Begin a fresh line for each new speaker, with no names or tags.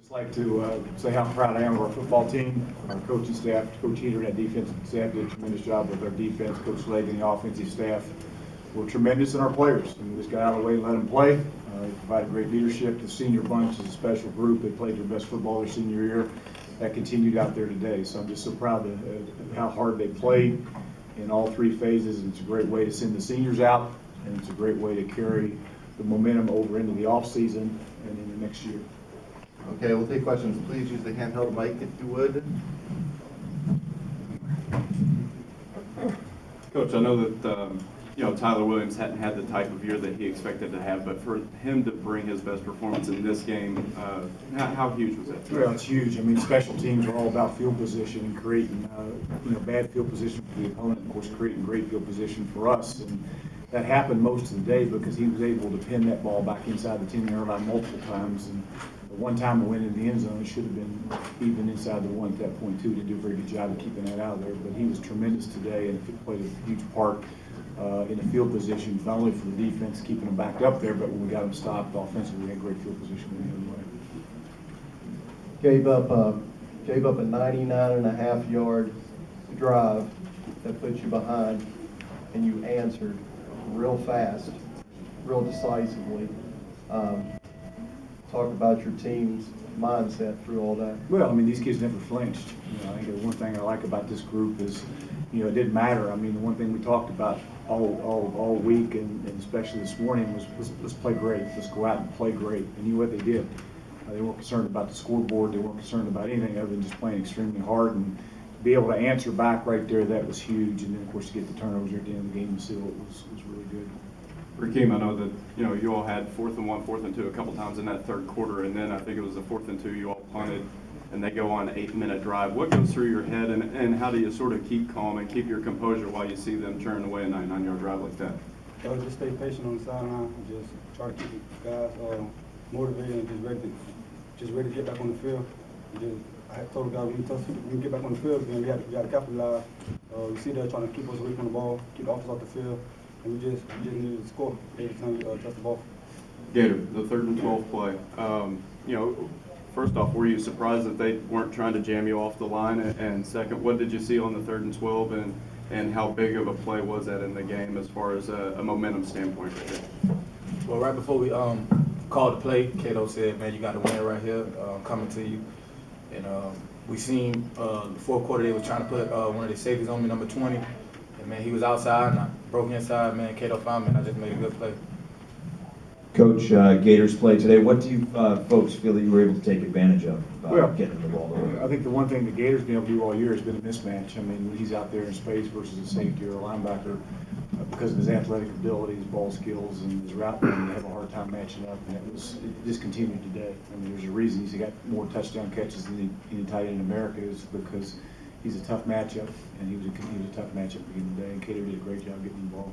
Just like to say how proud I am of our football team, our coaching staff. Coach Heater and that defensive staff did a tremendous job with our defense. Coach Legg and the offensive staff were tremendous in our players. And we just got out of the way and let them play. They provided great leadership. The senior bunch is a special group. They played their best football their senior year. That continued out there today. So I'm just so proud of how hard they played in all three phases. And it's a great way to send the seniors out, and it's a great way to carry the momentum over into the off season and into next year.
Okay, we'll take questions. Please use the handheld mic if you would.
Coach, I know that Tyler Williams hadn't had the type of year that he expected to have, but for him to bring his best performance in this game, how huge was that?
Well, it's huge. I mean, special teams are all about field position and creating, bad field position for the opponent, of course, creating great field position for us. And that happened most of the day because he was able to pin that ball back inside the 10-yard line multiple times. And the one time it went into the end zone, it should have been even inside the one at that point, too. He did a very good job of keeping that out of there. But he was tremendous today and played a huge part in the field position, not only for the defense, keeping them backed up there, but when we got them stopped offensively, we had great field position the other way.
Gave up a 99.5-yard drive that put you behind, and you answered real fast, real decisively. Talk about your team's mindset through all that.
Well, I mean, these kids never flinched. I think the one thing I like about this group is, it didn't matter. I mean, the one thing we talked about all week and especially this morning was let's play great. Let's go out and play great. And you know what they did? They weren't concerned about the scoreboard. They weren't concerned about anything other than just playing extremely hard and be able to answer back right there. That was huge. And then, of course, to get the turnovers at the end of the game and seal it was really good.
Rakeem, I know that you all had 4th and 1, 4th and 2 a couple times in that third quarter, and then I think it was the 4th and 2 you all punted, and they go on an 8-minute drive. What goes through your head, and how do you sort of keep calm and keep your composure while you see them churn away a 99-yard drive like that?
Just stay patient on the sideline and just try to keep the guys motivated and just ready to get back on the field. I told the guys when we get back on the field again, we got to capitalize. We see they're trying to keep us away from the ball, keep the offense off the field, and we just needed to score every time we touch the ball.
Gator, the 3rd and 12 play. First off, were you surprised that they weren't trying to jam you off the line? And second, what did you see on the 3rd and 12, and how big of a play was that in the game as far as a momentum standpoint right there?
Well, right before we called the play, Cato said, "Man, you got to win right here, coming to you." And we seen the fourth quarter they were trying to put one of the safeties on me, number 20. And man, he was outside, and I broke inside. Man, Cato found me, and I just made a good play.
Coach, Gators play today. What do you folks feel that you were able to take advantage of getting the ball over?
I think the one thing the Gators been able to do all year has been a mismatch. I mean, when he's out there in space versus a safety or a linebacker, because of his athletic ability, his ball skills, and his route running, they have a hard time matching up. And it just continued today. I mean, there's a reason he's got more touchdown catches than any tight end in America is because he's a tough matchup, and he was a tough matchup again today. And Cato did a great job getting the ball.